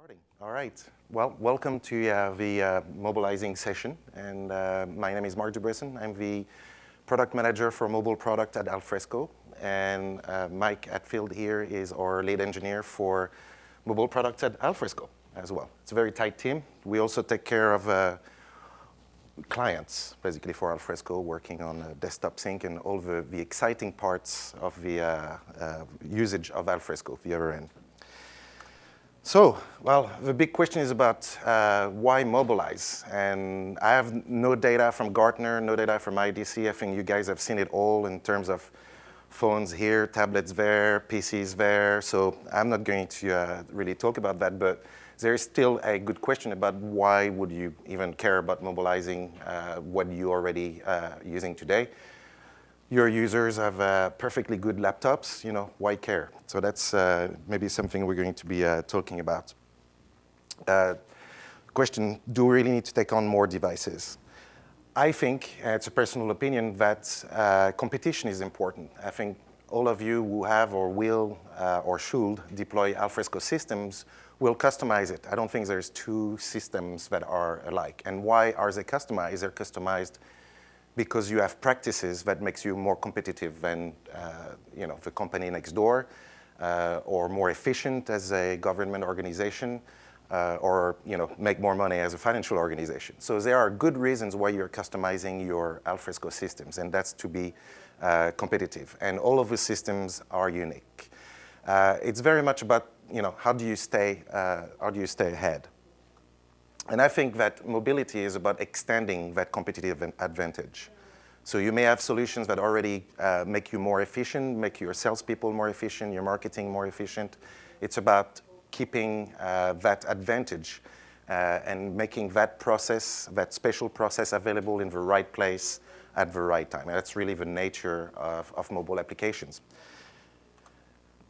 Starting. All right. Well, welcome to the mobilizing session. And my name is Marc Dubresson. I'm the product manager for mobile product at Alfresco. And Mike Hatfield here is our lead engineer for mobile products at Alfresco as well. It's a very tight team. We also take care of clients, basically, for Alfresco, working on desktop sync and all the exciting parts of the usage of Alfresco, the other end. So, well, the big question is about why mobilize? And I have no data from Gartner, no data from IDC. I think you guys have seen it all in terms of phones here, tablets there, PCs there. So I'm not going to really talk about that, but there is still a good question about why would you even care about mobilizing what you're already using today. Your users have perfectly good laptops, why care? So that's maybe something we're going to be talking about. Question, do we really need to take on more devices? I think, it's a personal opinion, that competition is important. I think all of you who have or will or should deploy Alfresco systems will customize it. I don't think there's two systems that are alike. And why are they customized? They're customized because you have practices that makes you more competitive than the company next door, or more efficient as a government organization, or make more money as a financial organization. So there are good reasons why you're customizing your Alfresco systems, and that's to be competitive. And all of the systems are unique. It's very much about how do you stay ahead. And I think that mobility is about extending that competitive advantage. So you may have solutions that already make you more efficient, make your salespeople more efficient, your marketing more efficient. It's about keeping that advantage and making that process, that special process, available in the right place at the right time. And that's really the nature of mobile applications.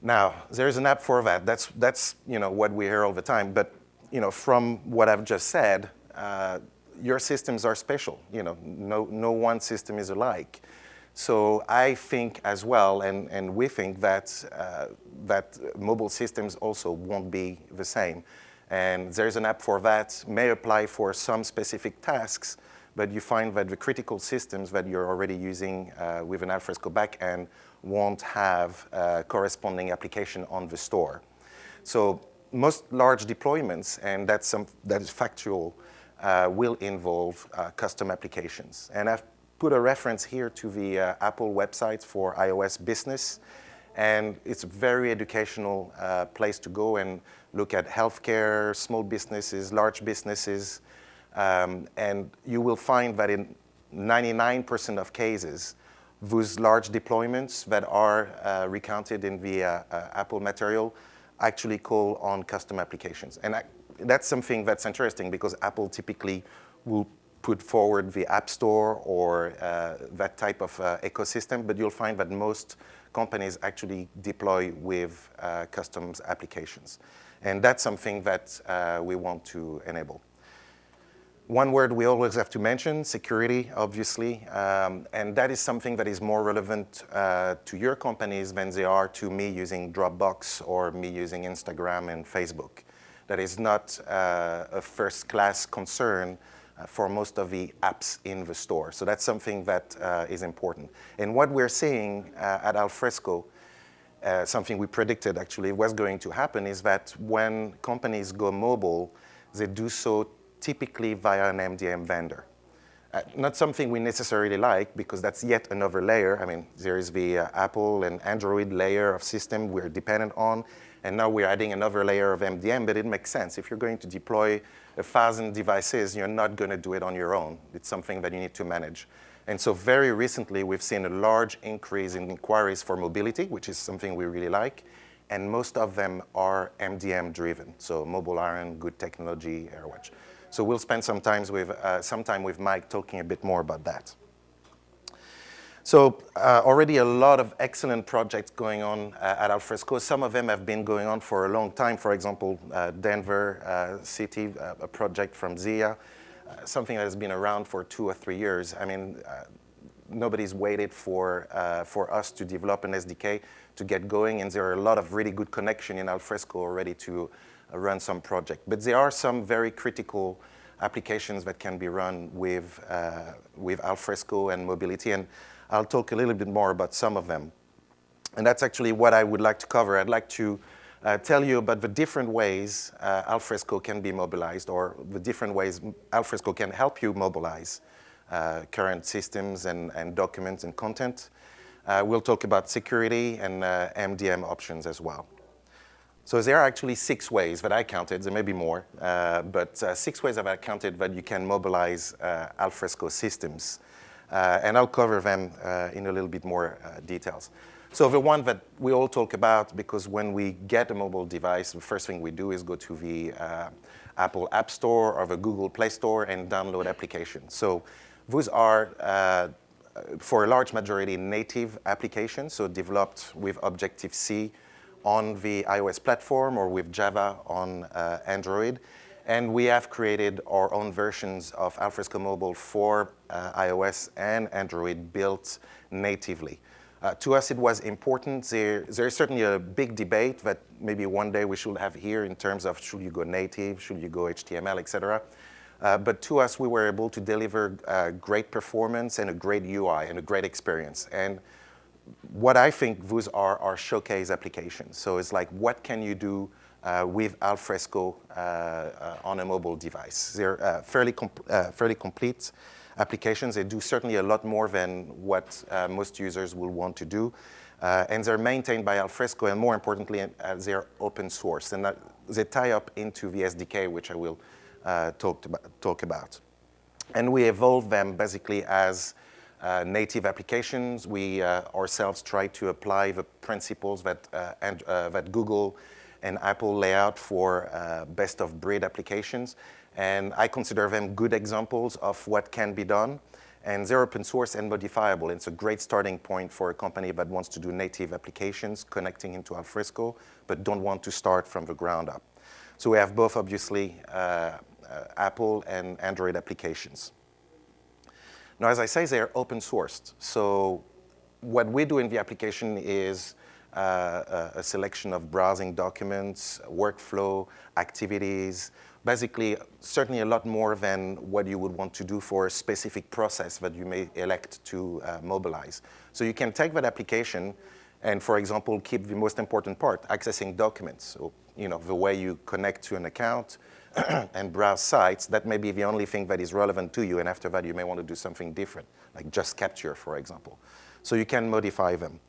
Now, there's an app for that. That's what we hear all the time. But from what I've just said, your systems are special. No one system is alike. So I think as well, and we think that mobile systems also won't be the same. And there's an app for that, may apply for some specific tasks, but you find that the critical systems that you're already using with an Alfresco backend won't have corresponding application on the store. So most large deployments, and that is factual, will involve custom applications. And I've put a reference here to the Apple website for iOS business. And it's a very educational place to go and look at healthcare, small businesses, large businesses. And you will find that in 99% of cases, those large deployments that are recounted in the Apple material actually call on custom applications. And that's something that's interesting because Apple typically will put forward the App Store or that type of ecosystem, but you'll find that most companies actually deploy with customs applications. And that's something that we want to enable. One word we always have to mention, security, obviously, and that is something that is more relevant to your companies than they are to me using Dropbox or me using Instagram and Facebook. That is not a first-class concern for most of the apps in the store. So that's something that is important. And what we're seeing at Alfresco, something we predicted actually was going to happen, is that when companies go mobile, they do so typically via an MDM vendor. Not something we necessarily like because that's yet another layer. I mean, there is the Apple and Android layer of system we're dependent on, and now we're adding another layer of MDM, but it makes sense. If you're going to deploy 1,000 devices, you're not going to do it on your own. It's something that you need to manage. And so very recently, we've seen a large increase in inquiries for mobility, which is something we really like, and most of them are MDM driven, so Mobile Iron, Good Technology, AirWatch. So we'll spend some time with Mike talking a bit more about that. So already a lot of excellent projects going on at Alfresco. Some of them have been going on for a long time. For example, Denver City, a project from Zia, something that has been around for 2 or 3 years. I mean, nobody's waited for us to develop an SDK to get going, and there are a lot of really good connection in Alfresco already to run some project. But there are some very critical applications that can be run with Alfresco and mobility, and I'll talk a little bit more about some of them. And that's actually what I would like to cover. I'd like to tell you about the different ways Alfresco can be mobilized, or the different ways Alfresco can help you mobilize current systems and documents and content. We'll talk about security and MDM options as well. So there are actually 6 ways that I counted. There may be more, but 6 ways that I counted that you can mobilize Alfresco systems. And I'll cover them in a little bit more details. So the one that we all talk about, because when we get a mobile device, the first thing we do is go to the Apple App Store or the Google Play Store and download applications. So those are, for a large majority, native applications, so developed with Objective-C on the iOS platform or with Java on Android. And we have created our own versions of Alfresco Mobile for iOS and Android built natively. To us, it was important. There is certainly a big debate that maybe one day we should have here in terms of should you go native, should you go HTML, et cetera. But to us, we were able to deliver great performance and a great UI and a great experience. And what I think those are our showcase applications. So it's like, what can you do with Alfresco on a mobile device? They're fairly complete applications. They do certainly a lot more than what most users will want to do. And they're maintained by Alfresco, and more importantly, they're open source. And they tie up into the SDK, which I will talk about. And we evolve them basically as native applications. We ourselves try to apply the principles that Google and Apple lay out for best-of-breed applications. And I consider them good examples of what can be done. And they're open source and modifiable. It's a great starting point for a company that wants to do native applications connecting into Alfresco, but don't want to start from the ground up. So we have both, obviously, Apple and Android applications. Now, as I say, they're open sourced. So what we do in the application is a selection of browsing documents, workflow, activities, basically certainly a lot more than what you would want to do for a specific process that you may elect to mobilize. So you can take that application and, for example, keep the most important part, accessing documents. So, you know, the way you connect to an account and browse sites, that may be the only thing that is relevant to you, and after that you may want to do something different, like just capture, for example. So you can modify them.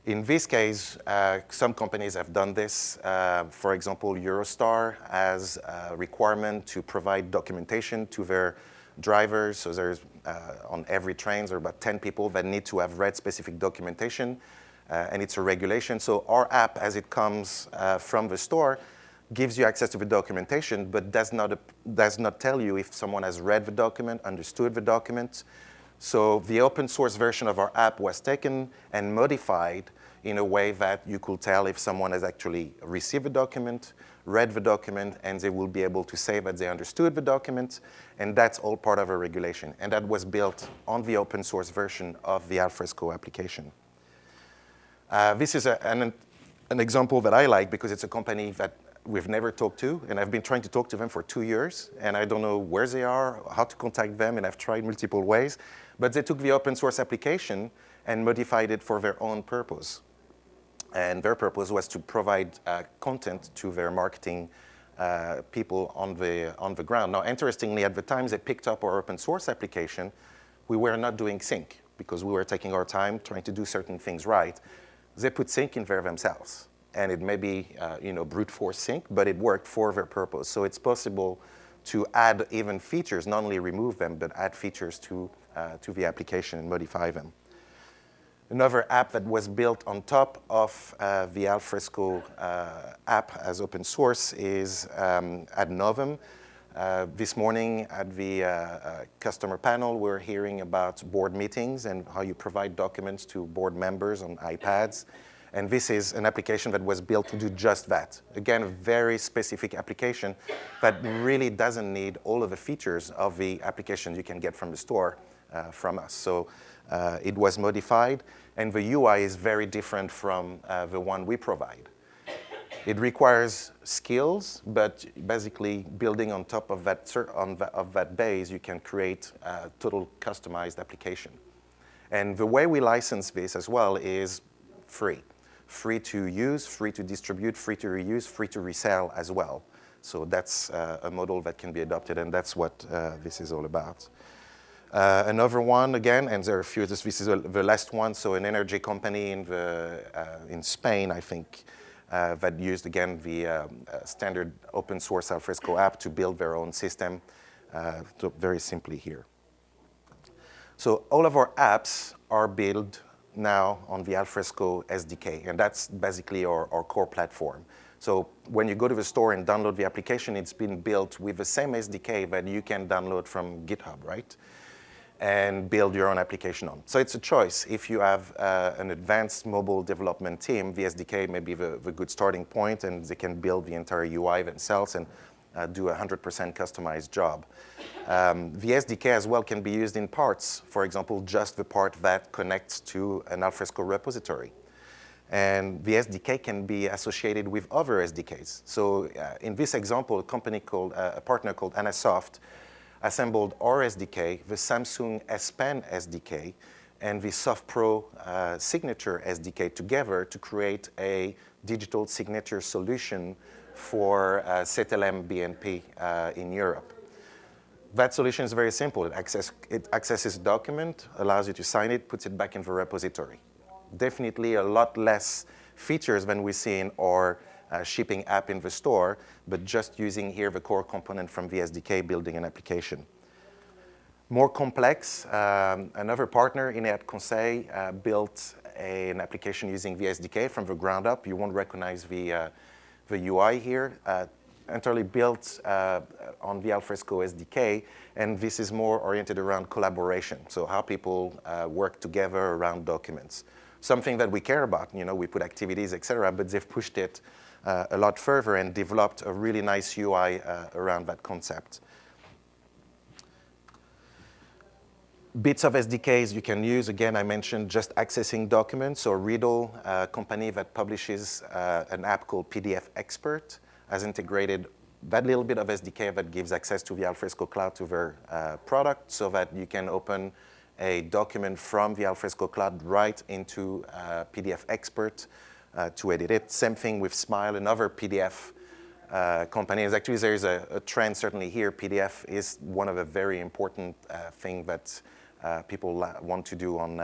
In this case, some companies have done this. For example, Eurostar has a requirement to provide documentation to their drivers. So there's, on every train, there are about 10 people that need to have read specific documentation, and it's a regulation. So our app, as it comes from the store, gives you access to the documentation, but does not tell you if someone has read the document, understood the document. So the open source version of our app was taken and modified in a way that you could tell if someone has actually received the document, read the document, and they will be able to say that they understood the document, and that's all part of a regulation. And that was built on the open source version of the Alfresco application. This is an example that I like because it's a company that we've never talked to, and I've been trying to talk to them for 2 years, and I don't know where they are, how to contact them, and I've tried multiple ways. But they took the open source application and modified it for their own purpose. And their purpose was to provide content to their marketing people on the ground. Now, interestingly, at the time they picked up our open source application, we were not doing sync because we were taking our time trying to do certain things right. They put sync in there themselves. And it may be brute force sync, but it worked for their purpose. So it's possible to add even features, not only remove them, but add features to the application and modify them. Another app that was built on top of the Alfresco app as open source is Ad Novum. This morning at the customer panel, we're hearing about board meetings and how you provide documents to board members on iPads. And this is an application that was built to do just that. Again, a very specific application that really doesn't need all of the features of the application you can get from the store from us. So it was modified, and the UI is very different from the one we provide. It requires skills, but basically building on top of that base, you can create a total customized application. And the way we license this as well is free. Free to use, free to distribute, free to reuse, free to resell as well. So that's a model that can be adopted, and that's what this is all about. Another one, again, and there are a few, this is the last one, so an energy company in Spain, I think, that used, again, the standard open source Alfresco app to build their own system, very simply here. So all of our apps are built now on the Alfresco SDK, and that's basically our core platform. So when you go to the store and download the application, it's been built with the same SDK that you can download from GitHub, right? And build your own application on. So it's a choice. If you have an advanced mobile development team, the SDK may be the good starting point, and they can build the entire UI themselves and do a 100% customized job. The SDK as well can be used in parts. For example, just the part that connects to an Alfresco repository. And the SDK can be associated with other SDKs. So in this example, a partner called Anasoft assembled our SDK, the Samsung S Pen SDK, and the SoftPro Signature SDK together to create a digital signature solution for CTLM BNP in Europe. That solution is very simple. It accesses a document, allows you to sign it, puts it back in the repository. Definitely a lot less features than we see in our shipping app in the store, but just using here the core component from the SDK, building an application. More complex, another partner, Ineat Conseil, built an application using the SDK from the ground up. You won't recognize the UI here. Entirely built on the Alfresco SDK, and this is more oriented around collaboration, so how people work together around documents. Something that we care about, you know, we put activities, etc., but they've pushed it a lot further and developed a really nice UI around that concept. Bits of SDKs you can use, again, I mentioned just accessing documents. So Riddle, a company that publishes an app called PDF Expert, has integrated that little bit of SDK that gives access to the Alfresco Cloud to their product so that you can open a document from the Alfresco Cloud right into PDF Expert to edit it. Same thing with Smile, another PDF companies. Actually, there's a trend certainly here. PDF is one of the very important things that people want to do on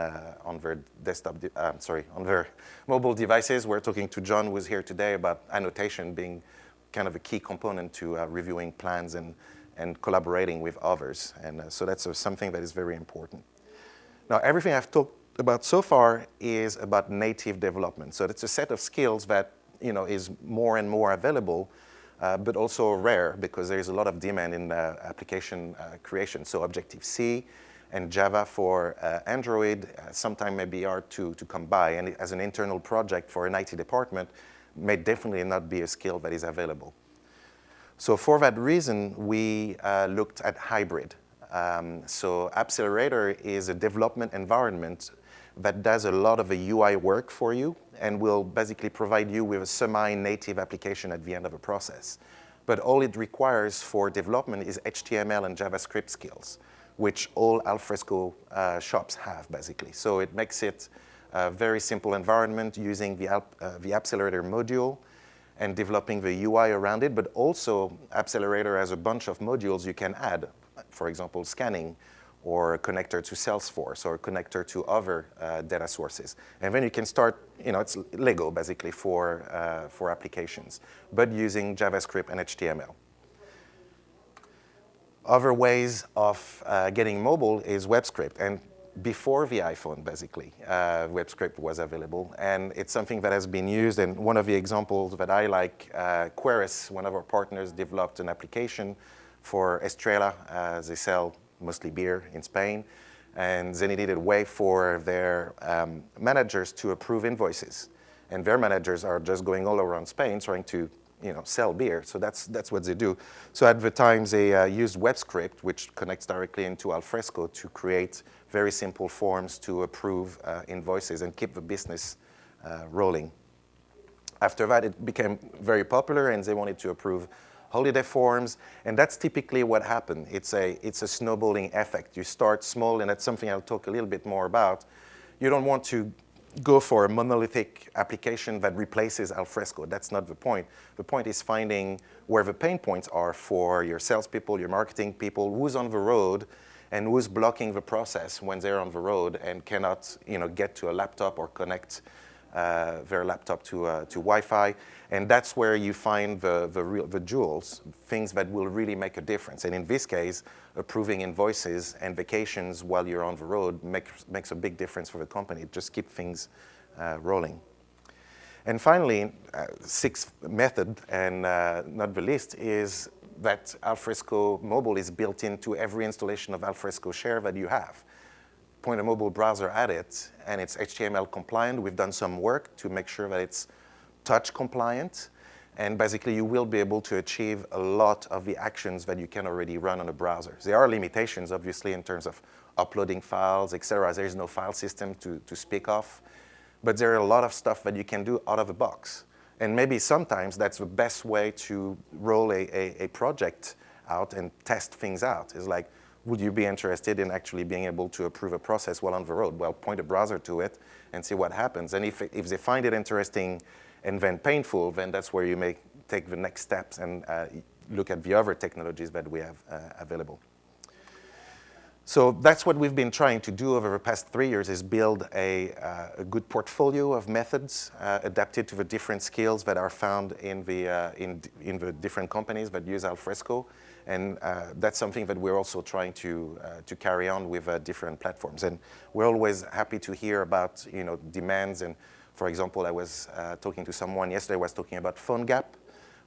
their desktop, on their mobile devices. We're talking to John, who is here today, about annotation being kind of a key component to reviewing plans and collaborating with others. And so that's something that is very important. Now, everything I've talked about so far is about native development. So it's a set of skills that, you know, is more and more available, but also rare because there's a lot of demand in application creation. So Objective-C and Java for Android sometimes may be hard to come by. And as an internal project for an IT department, may definitely not be a skill that is available. So for that reason, we looked at hybrid. So Appcelerator is a development environment that does a lot of the UI work for you and will basically provide you with a semi-native application at the end of a process. But all it requires for development is HTML and JavaScript skills, which all Alfresco shops have, basically. So it makes it a very simple environment using the Appcelerator module and developing the UI around it, but also Appcelerator has a bunch of modules you can add, for example, scanning, or a connector to Salesforce, or a connector to other data sources. And then you can start, you know, it's Lego, basically, for applications, but using JavaScript and HTML. Other ways of getting mobile is WebScript. And before the iPhone, basically, WebScript was available. And it's something that has been used. And one of the examples that I like, Queris, one of our partners, developed an application for Estrella. They sell mostly beer in Spain. And they needed a way for their managers to approve invoices. And their managers are just going all around Spain trying to, you know, sell beer. So that's what they do. So at the time, they used WebScript, which connects directly into Alfresco, to create very simple forms to approve invoices and keep the business rolling. After that, it became very popular, and they wanted to approve holiday forms, and that's typically what happened. It's a snowballing effect. You start small, and that's something I'll talk a little bit more about. You don't want to go for a monolithic application that replaces Alfresco. That's not the point. The point is finding where the pain points are for your salespeople, your marketing people, who's on the road, and who's blocking the process when they're on the road and cannot, get to a laptop or connect their laptop to Wi-Fi. And that's where you find the jewels, things that will really make a difference. And in this case, approving invoices and vacations while you're on the road makes a big difference for the company. Just keep things rolling. And finally, sixth method, and not the least, is that Alfresco Mobile is built into every installation of Alfresco Share that you have. Point a mobile browser at it, and it's HTML compliant. We've done some work to make sure that it's touch compliant, and basically you will be able to achieve a lot of the actions that you can already run on a browser. There are limitations, obviously, in terms of uploading files, etc. There's no file system to speak of, but there are a lot of stuff that you can do out of the box. And maybe sometimes that's the best way to roll a project out and test things out. It's like, would you be interested in actually being able to approve a process while on the road? Well, point a browser to it and see what happens. And if they find it interesting and then painful, then that's where you may take the next steps and look at the other technologies that we have available. So that's what we've been trying to do over the past 3 years, is build a good portfolio of methods adapted to the different skills that are found in the different companies that use Alfresco. And that's something that we're also trying to carry on with different platforms. And we're always happy to hear about demands. And for example, I was talking to someone yesterday, was talking about PhoneGap,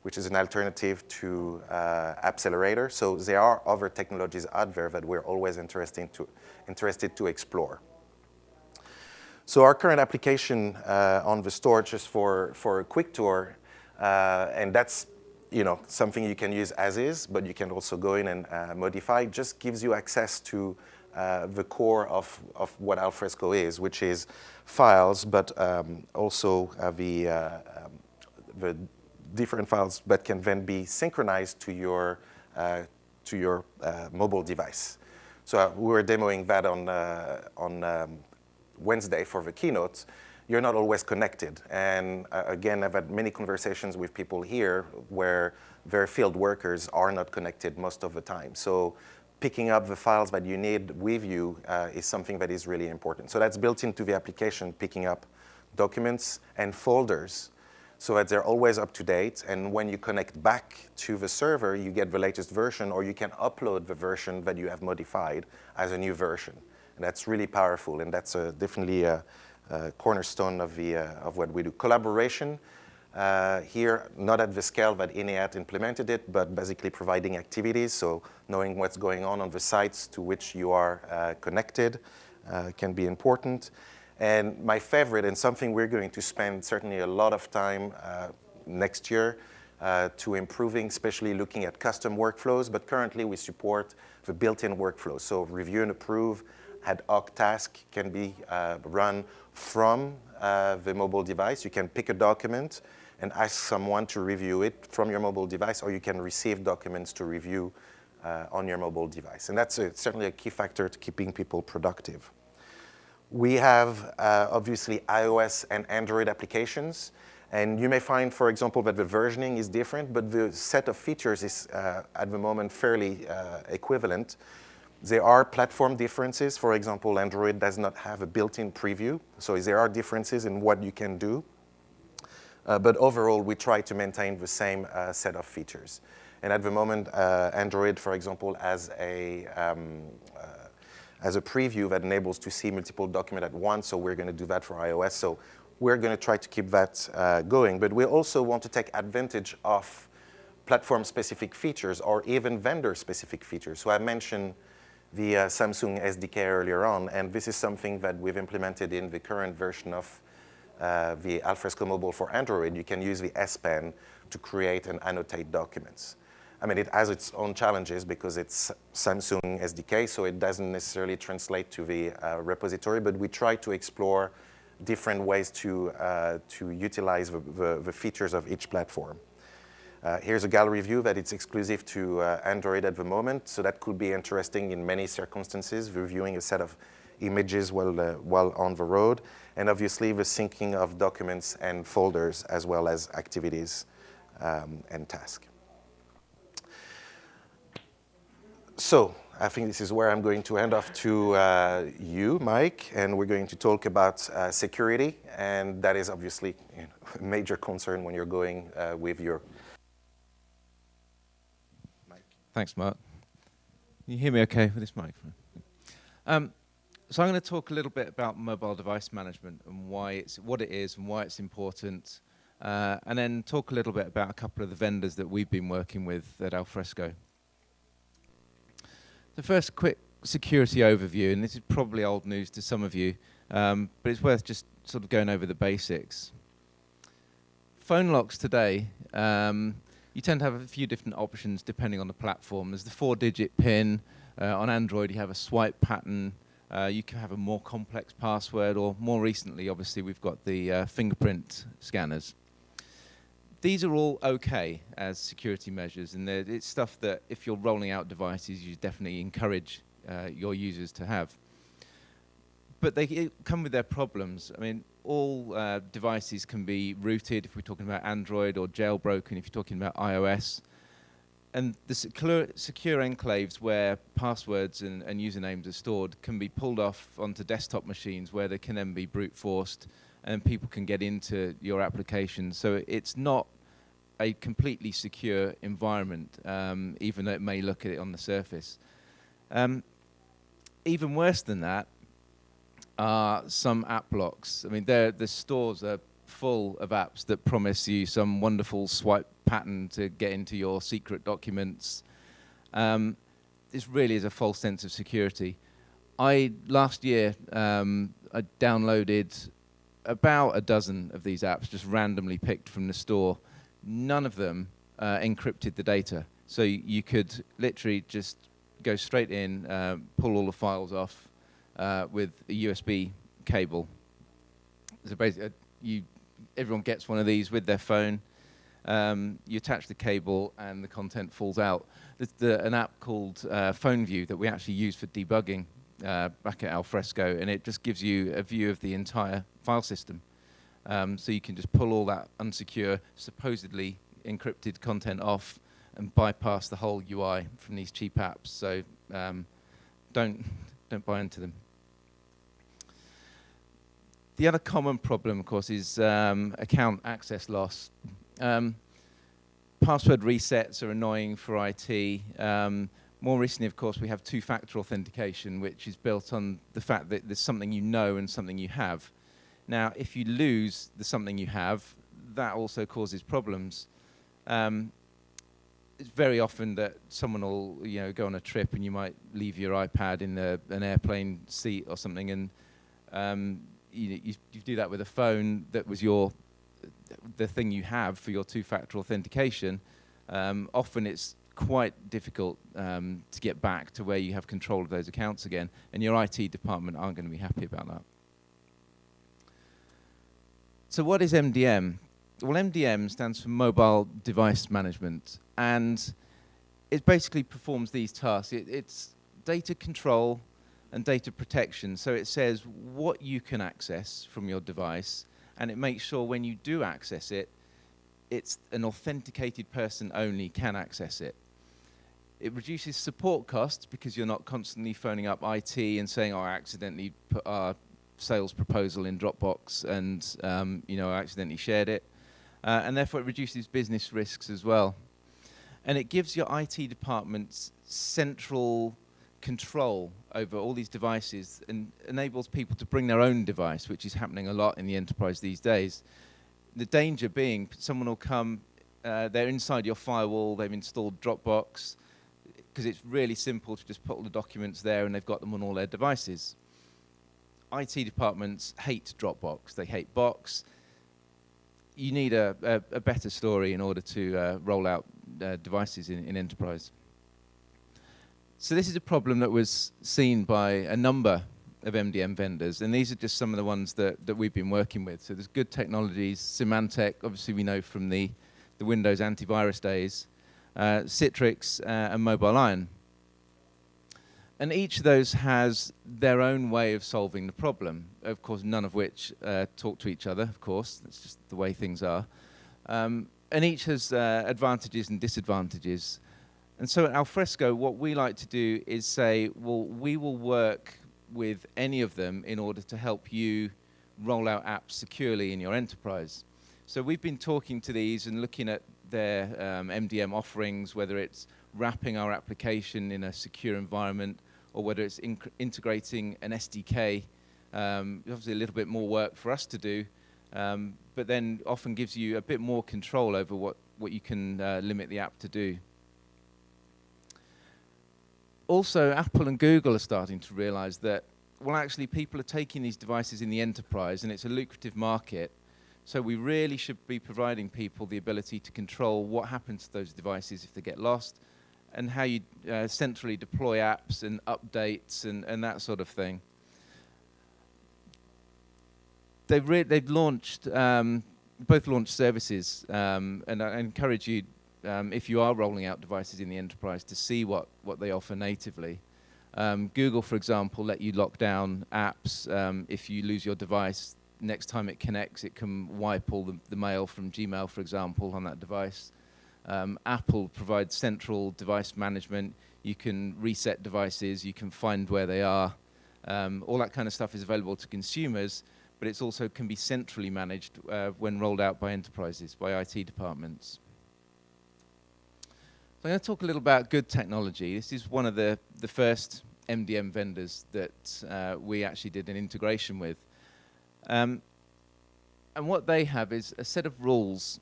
which is an alternative to Appcelerator. So there are other technologies out there that we're always interested to explore. So our current application on the store, just for a quick tour, and that's something you can use as is, but you can also go in and modify. Just gives you access to the core of what Alfresco is, which is files, but also the different files that can then be synchronized to your mobile device. So we were demoing that on Wednesday for the keynote. You're not always connected. And again, I've had many conversations with people here where their field workers are not connected most of the time. So picking up the files that you need with you is something that is really important. So that's built into the application, picking up documents and folders so that they're always up to date. And when you connect back to the server, you get the latest version, or you can upload the version that you have modified as a new version. And that's really powerful, and that's definitely a cornerstone of what we do. Collaboration, here, not at the scale that INEAT implemented it, but basically providing activities, so knowing what's going on the sites to which you are connected can be important. And my favorite, and something we're going to spend certainly a lot of time next year to improving, especially looking at custom workflows, but currently we support the built-in workflows. So review and approve, ad hoc task can be run from the mobile device. You can pick a document and ask someone to review it from your mobile device, or you can receive documents to review on your mobile device. And that's certainly a key factor to keeping people productive. We have, obviously, iOS and Android applications. And you may find, for example, that the versioning is different, but the set of features is, at the moment, fairly equivalent. There are platform differences. For example, Android does not have a built-in preview. So there are differences in what you can do. But overall, we try to maintain the same set of features. And at the moment, Android, for example, has a preview that enables to see multiple documents at once. So we're going to do that for iOS. So we're going to try to keep that going. But we also want to take advantage of platform-specific features or even vendor-specific features. So I mentioned the Samsung SDK earlier on, and this is something that we've implemented in the current version of the Alfresco Mobile for Android. You can use the S Pen to create and annotate documents. I mean, it has its own challenges because it's Samsung SDK, so it doesn't necessarily translate to the repository, but we try to explore different ways to utilize the features of each platform. Here's a gallery view that it's exclusive to Android at the moment, so that could be interesting in many circumstances, reviewing a set of images while on the road, and obviously the syncing of documents and folders as well as activities and tasks. So I think this is where I'm going to hand off to you, Mike, and we're going to talk about security, and that is obviously a major concern when you're going with your... Mike. Thanks, Marc. Can you hear me okay with this microphone? So I'm going to talk a little bit about mobile device management and what it is and why it's important, and then talk a little bit about a couple of the vendors that we've been working with at Alfresco. The first quick security overview, and this is probably old news to some of you, but it's worth just sort of going over the basics. Phone locks today, you tend to have a few different options depending on the platform. There's the 4-digit PIN. On Android, you have a swipe pattern. You can have a more complex password, or more recently, obviously, we've got the fingerprint scanners. These are all okay as security measures, and it's stuff that if you're rolling out devices, you definitely encourage your users to have. But they come with their problems. I mean, all devices can be rooted if we're talking about Android, or jailbroken if you're talking about iOS. And the secure enclaves where passwords and usernames are stored can be pulled off onto desktop machines where they can then be brute forced and people can get into your application. So it's not a completely secure environment, even though it may look at it on the surface. Even worse than that are some app locks. I mean, the stores are full of apps that promise you some wonderful swipe pattern to get into your secret documents. This really is a false sense of security. Last year, I downloaded about a dozen of these apps, just randomly picked from the store. None of them encrypted the data. So you could literally just go straight in, pull all the files off with a USB cable. So basically, everyone gets one of these with their phone. You attach the cable and the content falls out. There's an app called Phone View that we actually use for debugging back at Alfresco, and it just gives you a view of the entire file system. So you can just pull all that unsecure, supposedly encrypted content off and bypass the whole UI from these cheap apps. So don't buy into them. The other common problem, of course, is account access loss. Password resets are annoying for IT. More recently, of course, we have two-factor authentication, which is built on the fact that there's something you know and something you have. Now, if you lose the something you have, that also causes problems. It's very often that someone will, go on a trip and you might leave your iPad in an airplane seat or something, and you do that with a phone that was the thing you have for your two-factor authentication. Often it's quite difficult to get back to where you have control of those accounts again, and your IT department aren't going to be happy about that. So what is MDM? Well, MDM stands for Mobile Device Management, and it basically performs these tasks. It's data control and data protection. So it says what you can access from your device, and it makes sure when you do access it, it's an authenticated person only can access it. It reduces support costs because you're not constantly phoning up IT and saying, oh, I accidentally put our sales proposal in Dropbox and I accidentally shared it. And therefore it reduces business risks as well. And it gives your IT departments central control over all these devices and enables people to bring their own device, which is happening a lot in the enterprise these days. The danger being someone will come, they're inside your firewall, they've installed Dropbox, because it's really simple to just put all the documents there and they've got them on all their devices. IT departments hate Dropbox, they hate Box. You need a better story in order to roll out devices in enterprise. So this is a problem that was seen by a number of MDM vendors, and these are just some of the ones that we've been working with. So there's Good Technologies, Symantec, obviously we know from the Windows antivirus days, Citrix, and Mobile Iron. And each of those has their own way of solving the problem, of course, none of which talk to each other, of course. That's just the way things are. And each has advantages and disadvantages. And so at Alfresco, what we like to do is say, well, we will work with any of them in order to help you roll out apps securely in your enterprise. So we've been talking to these and looking at their MDM offerings, whether it's wrapping our application in a secure environment or whether it's integrating an SDK. Obviously a little bit more work for us to do, but then often gives you a bit more control over what you can limit the app to do. Also, Apple and Google are starting to realize that, well, actually people are taking these devices in the enterprise and it's a lucrative market. So we really should be providing people the ability to control what happens to those devices if they get lost, and how you centrally deploy apps and updates and that sort of thing. They've launched, both launched services, and I encourage you, if you are rolling out devices in the enterprise, to see what they offer natively. Google, for example, let you lock down apps. If you lose your device, next time it connects, it can wipe all the mail from Gmail, for example, on that device. Apple provides central device management. You can reset devices, you can find where they are. All that kind of stuff is available to consumers, but it also can be centrally managed when rolled out by enterprises, by IT departments. So I'm going to talk a little about Good Technology. This is one of the first MDM vendors that we actually did an integration with. And what they have is a set of rules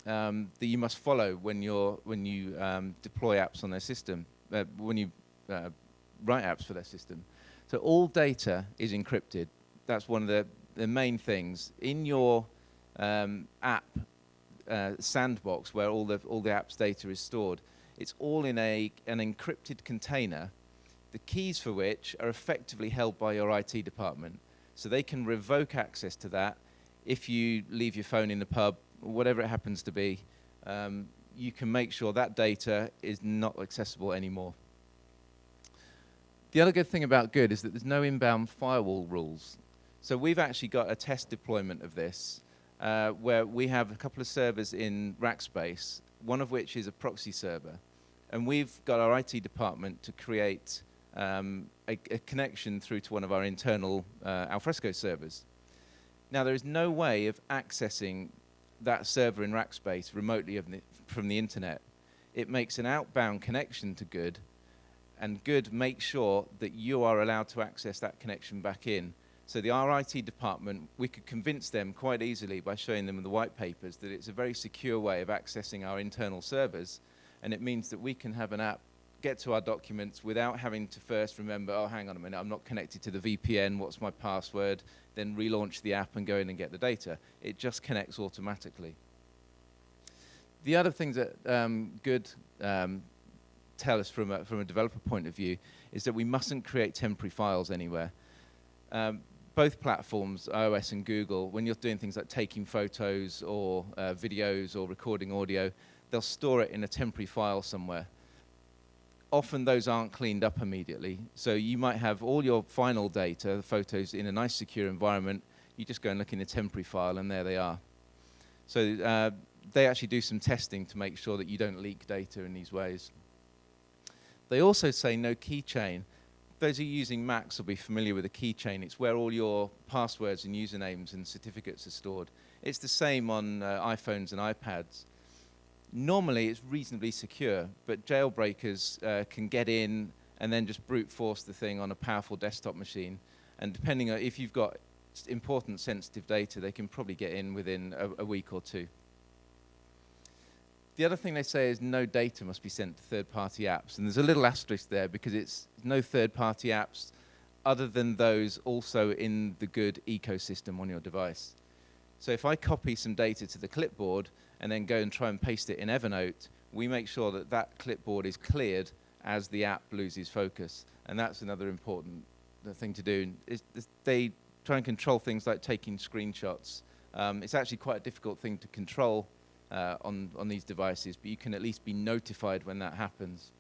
that you must follow when you deploy apps on their system, when you write apps for their system. So all data is encrypted. That's one of the main things. In your app sandbox, where all the app's data is stored, it's all in an encrypted container, the keys for which are effectively held by your IT department. So they can revoke access to that if you leave your phone in the pub, whatever it happens to be. You can make sure that data is not accessible anymore. The other good thing about Good is that there's no inbound firewall rules. So we've actually got a test deployment of this where we have a couple of servers in rack space, one of which is a proxy server. And we've got our IT department to create a connection through to one of our internal Alfresco servers. Now, there is no way of accessing that server in rack space remotely from the internet. It makes an outbound connection to Good, and Good makes sure that you are allowed to access that connection back in. So the IT department, we could convince them quite easily by showing them the white papers that it's a very secure way of accessing our internal servers, and it means that we can have an app get to our documents without having to first remember, oh, hang on a minute, I'm not connected to the VPN, what's my password, then relaunch the app and go in and get the data. It just connects automatically. The other things that Good tell us from a developer point of view is that we mustn't create temporary files anywhere. Both platforms, iOS and Google, when you're doing things like taking photos or videos or recording audio, they'll store it in a temporary file somewhere. Often those aren't cleaned up immediately. So you might have all your final data, the photos, in a nice secure environment. You just go and look in a temporary file and there they are. So they actually do some testing to make sure that you don't leak data in these ways. They also say no keychain. Those who are using Macs will be familiar with a keychain. It's where all your passwords and usernames and certificates are stored. It's the same on iPhones and iPads. Normally, it's reasonably secure, but jailbreakers can get in and then just brute force the thing on a powerful desktop machine. And depending on if you've got important sensitive data, they can probably get in within a week or two. The other thing they say is no data must be sent to third-party apps. And there's a little asterisk there because it's no third-party apps other than those also in the Good ecosystem on your device. So if I copy some data to the clipboard and then go and try and paste it in Evernote, we make sure that that clipboard is cleared as the app loses focus. And that's another important thing to do. They try and control things like taking screenshots. It's actually quite a difficult thing to control on these devices, but you can at least be notified when that happens.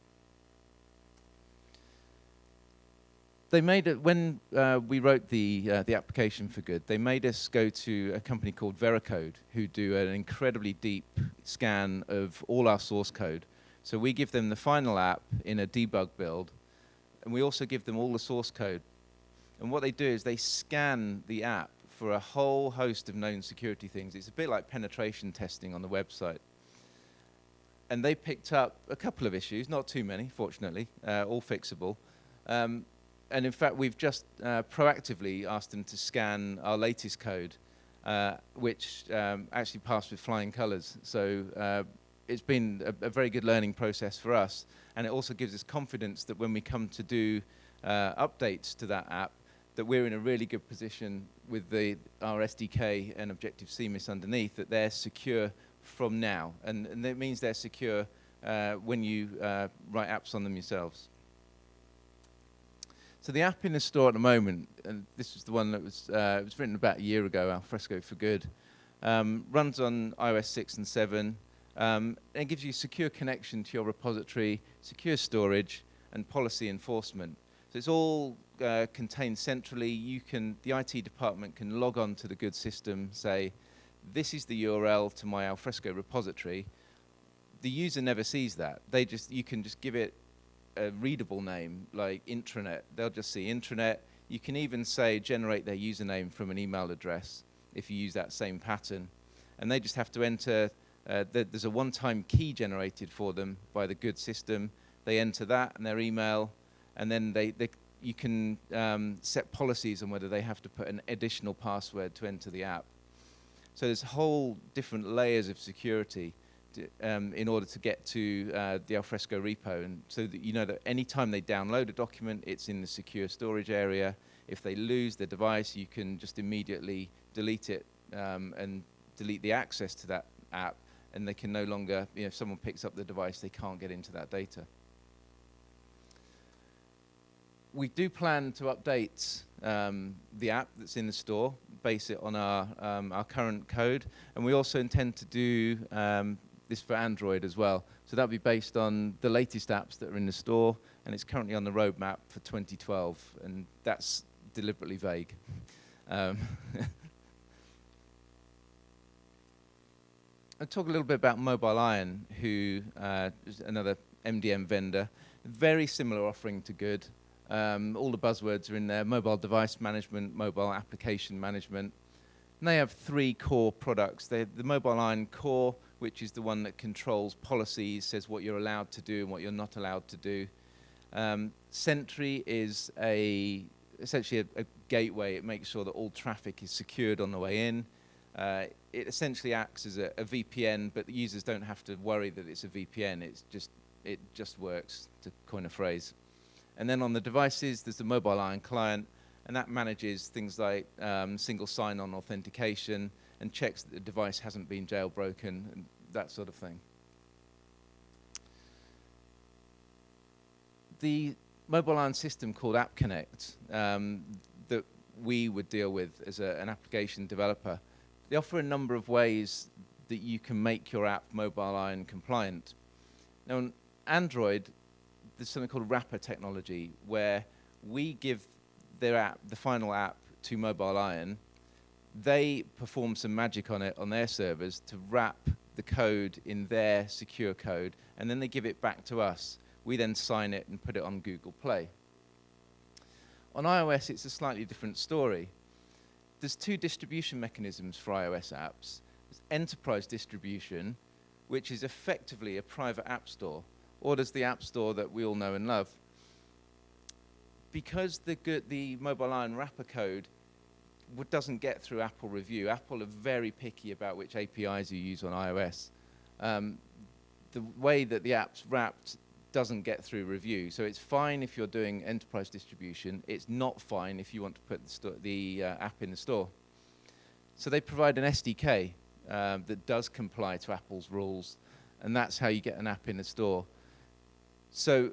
They made it when we wrote the application for good. They made us go to a company called Veracode, who do an incredibly deep scan of all our source code. So we give them the final app in a debug build, and we also give them all the source code. And what they do is they scan the app for a whole host of known security things. It's a bit like penetration testing on the website. And they picked up a couple of issues, not too many, fortunately, all fixable. And in fact, we've just proactively asked them to scan our latest code, which actually passed with flying colors. So it's been a very good learning process for us. And it also gives us confidence that when we come to do updates to that app, that we're in a really good position with our SDK and Objective-C CMIS underneath, that they're secure from now. And that means they're secure when you write apps on them yourselves. So the app in the store at the moment, and this is the one that was it was written about a year ago, Alfresco for Good, runs on iOS 6 and 7, and it gives you secure connection to your repository, secure storage, and policy enforcement. So it's all contained centrally. The IT department can log on to the Good system, say, this is the URL to my Alfresco repository. The user never sees that. You can just give it a readable name like intranet. They'll just see intranet. You can even say generate their username from an email address if you use that same pattern. And they just have to enter, there's a one-time key generated for them by the Good system. They enter that and their email, and then you can set policies on whether they have to put an additional password to enter the app. So there's whole different layers of security in order to get to the Alfresco repo, and so that you know that any time they download a document, it's in the secure storage area. If they lose the device, you can just immediately delete it and delete the access to that app, and they can no longer, if someone picks up the device, they can't get into that data. We do plan to update the app that's in the store, base it on our current code, and we also intend to do this for Android as well. So that'll be based on the latest apps that are in the store, and it's currently on the roadmap for 2012, and that's deliberately vague. I'll talk a little bit about Mobile Iron, who is another MDM vendor. Very similar offering to Good. All the buzzwords are in there: mobile device management, mobile application management. And they have three core products. They have the Mobile Iron Core, which is the one that controls policies, says what you're allowed to do and what you're not allowed to do. Sentry is essentially a gateway. It makes sure that all traffic is secured on the way in. It essentially acts as a VPN, but the users don't have to worry that it's a VPN. It just works, to coin a phrase. And then on the devices, there's the Mobile Iron Client, and that manages things like single sign-on authentication and checks that the device hasn't been jailbroken and that sort of thing. The Mobile Iron system called App Connect that we would deal with as an application developer, they offer a number of ways that you can make your app Mobile Iron compliant. Now on Android, there's something called wrapper technology, where we give their app, the final app, to Mobile Iron. They perform some magic on it on their servers to wrap the code in their secure code, and then they give it back to us. We then sign it and put it on Google Play. On iOS, it's a slightly different story. There's two distribution mechanisms for iOS apps. There's enterprise distribution, which is effectively a private app store, or there's the app store that we all know and love. Because the Mobile Iron wrapper code doesn't get through Apple review. Apple are very picky about which APIs you use on iOS. The way that the app's wrapped doesn't get through review. So it's fine if you're doing enterprise distribution. It's not fine if you want to put the app in the store. So they provide an SDK that does comply to Apple's rules, and that's how you get an app in the store. So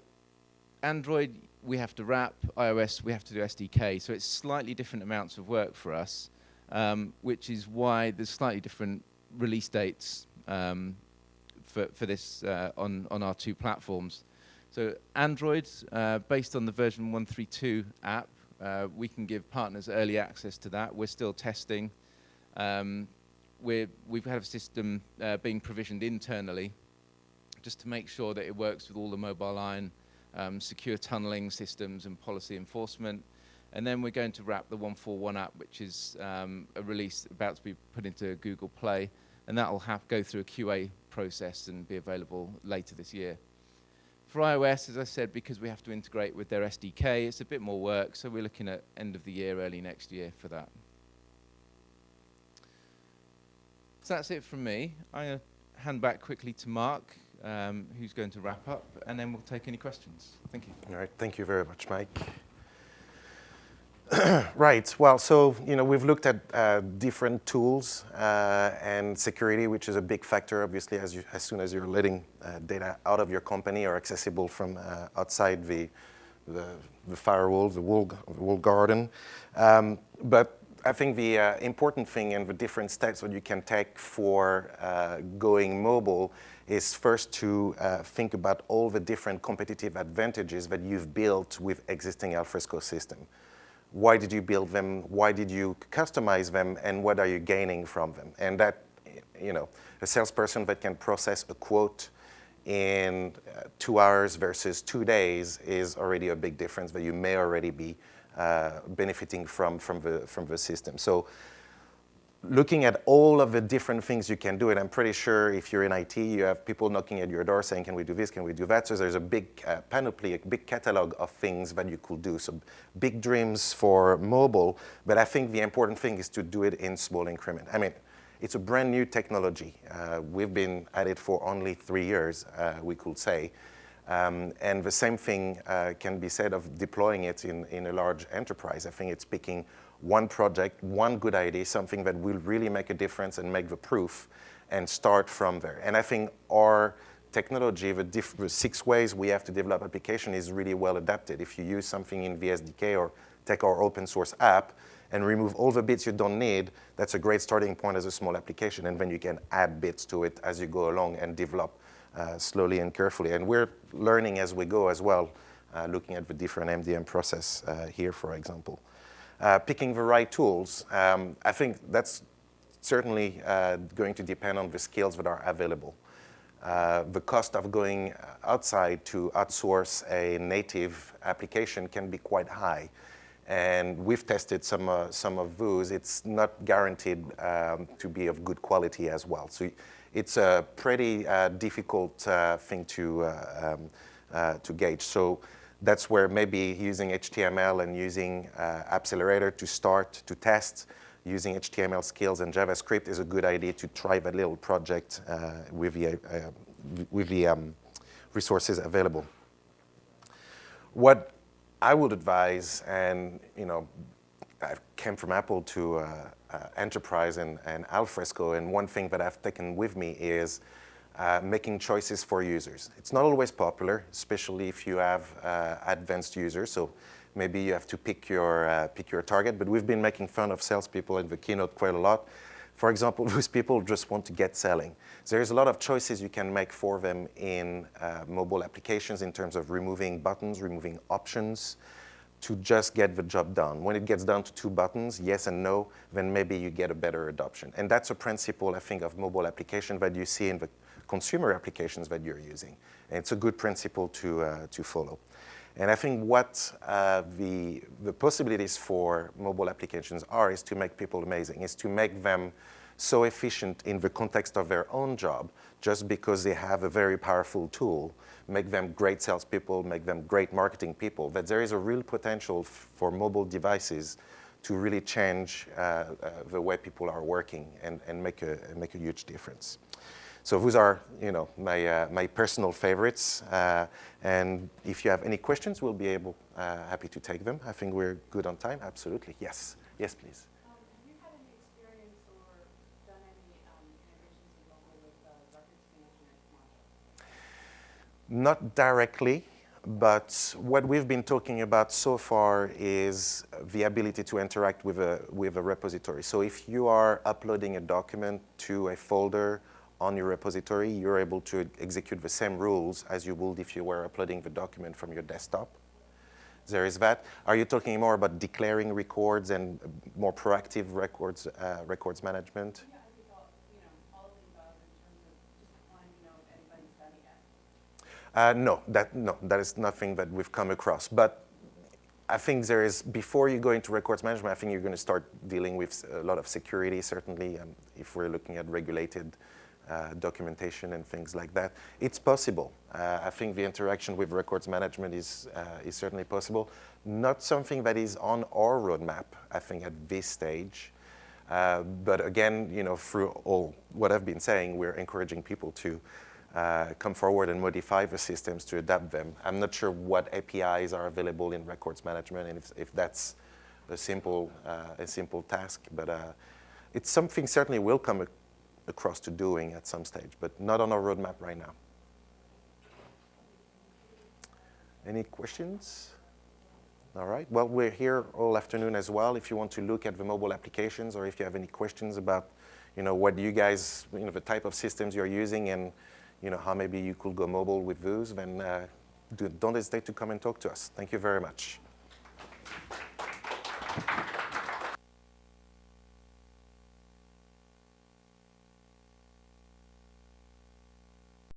Android, we have to wrap. iOS, we have to do SDK. So it's slightly different amounts of work for us, which is why there's slightly different release dates for this on our two platforms. So Android, based on the version 132 app, we can give partners early access to that. We're still testing. We've had a system being provisioned internally just to make sure that it works with all the mobile iron secure tunneling systems and policy enforcement. And then we're going to wrap the 141 app, which is a release about to be put into Google Play, and that will go through a QA process and be available later this year. For iOS, as I said, because we have to integrate with their SDK, it's a bit more work, so we're looking at end of the year, early next year for that. So that's it from me. I'm going to hand back quickly to Marc, who's going to wrap up, and then we'll take any questions. Thank you. All right, thank you very much, Mike. Right, well, so, we've looked at different tools and security, which is a big factor, obviously, as soon as you're letting data out of your company or accessible from outside the firewall, the walled garden. But I think the important thing and the different steps that you can take for going mobile is first to think about all the different competitive advantages that you've built with existing Alfresco system. Why did you build them? Why did you customize them? And what are you gaining from them? And that, a salesperson that can process a quote in 2 hours versus 2 days is already a big difference that you may already be benefiting from the system. So looking at all of the different things you can do, and I'm pretty sure if you're in IT, you have people knocking at your door saying, can we do this, can we do that? So there's a big panoply, a big catalog of things that you could do. So big dreams for mobile, but I think the important thing is to do it in small increments. I mean, it's a brand new technology. We've been at it for only 3 years, we could say. And the same thing can be said of deploying it in a large enterprise. I think it's picking one project, one good idea, something that will really make a difference and make the proof and start from there. And I think our technology, the 6 ways we have to develop application is really well adapted. If you use something in the SDK or take our open source app and remove all the bits you don't need, that's a great starting point as a small application. And then you can add bits to it as you go along and develop slowly and carefully. And we're learning as we go as well, looking at the different MDM process here, for example. Picking the right tools, I think that's certainly going to depend on the skills that are available. The cost of going outside to outsource a native application can be quite high. And we've tested some of those. It's not guaranteed to be of good quality as well. So it's a pretty difficult thing to gauge. So that's where maybe using HTML and using Accelerator to start to test, using HTML skills and JavaScript is a good idea to try that little project with the resources available. What I would advise, and I came from Apple to Enterprise and Alfresco, and one thing that I've taken with me is making choices for users. It's not always popular, especially if you have advanced users. So maybe you have to pick your target. But we've been making fun of salespeople in the keynote quite a lot. For example, those people just want to get selling. There's a lot of choices you can make for them in mobile applications in terms of removing buttons, removing options, to just get the job done. When it gets down to 2 buttons, yes and no, then maybe you get a better adoption. And that's a principle, I think, of mobile application that you see in the consumer applications that you're using. And it's a good principle to follow. And I think what the possibilities for mobile applications is to make people amazing, is to make them so efficient in the context of their own job, just because they have a very powerful tool, make them great salespeople, make them great marketing people, that there is a real potential for mobile devices to really change the way people are working and make a huge difference. So those are, my personal favorites. And if you have any questions, we'll be happy to take them. I think we're good on time. Absolutely. Yes. Yes, please. Have you had any experience or done any integrations in local with records management module? Not directly, But what we've been talking about so far is the ability to interact with a repository. So if you are uploading a document to a folder on your repository, you're able to execute the same rules as you would if you were uploading the document from your desktop. There is that. Are you talking more about declaring records and more proactive records management? Yeah, I think all, all of the above in terms of just wanting to know if anybody's done it yet. No, that is nothing that we've come across. But I think there is, before you go into records management, I think you're going to start dealing with a lot of security, certainly, if we're looking at regulated documentation and things like that. It's possible. I think the interaction with records management is certainly possible. Not something that is on our roadmap, I think, at this stage. But again, through all what I've been saying, we're encouraging people to come forward and modify the systems to adapt them. I'm not sure what APIs are available in records management and if that's a simple task, but it's something certainly we'll come across to doing at some stage, but not on our roadmap right now. Any questions? All right, well, we're here all afternoon as well. If you want to look at the mobile applications or if you have any questions about, what you guys, the type of systems you're using and, how maybe you could go mobile with those, then don't hesitate to come and talk to us. Thank you very much.